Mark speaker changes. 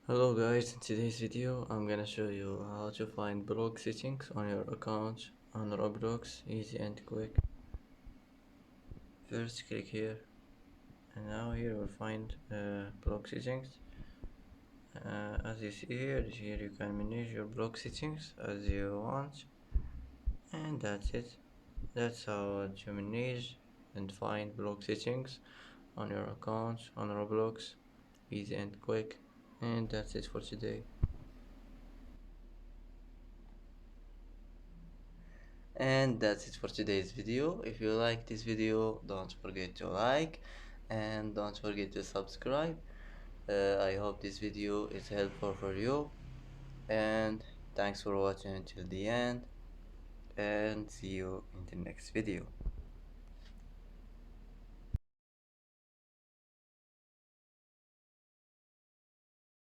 Speaker 1: Hello guys, in today's video I'm gonna show you how to find blog settings on your account on Roblox, easy and quick. First click here and now here you'll find blog settings. As you see here you can manage your blog settings as you want, and that's it. That's how to manage and find blog settings on your account on Roblox, easy and quick. And that's it for today. And that's it for today's video. If you like this video, don't forget to like and don't forget to subscribe. I hope this video is helpful for you, and thanks for watching until the end, and see you in the next video.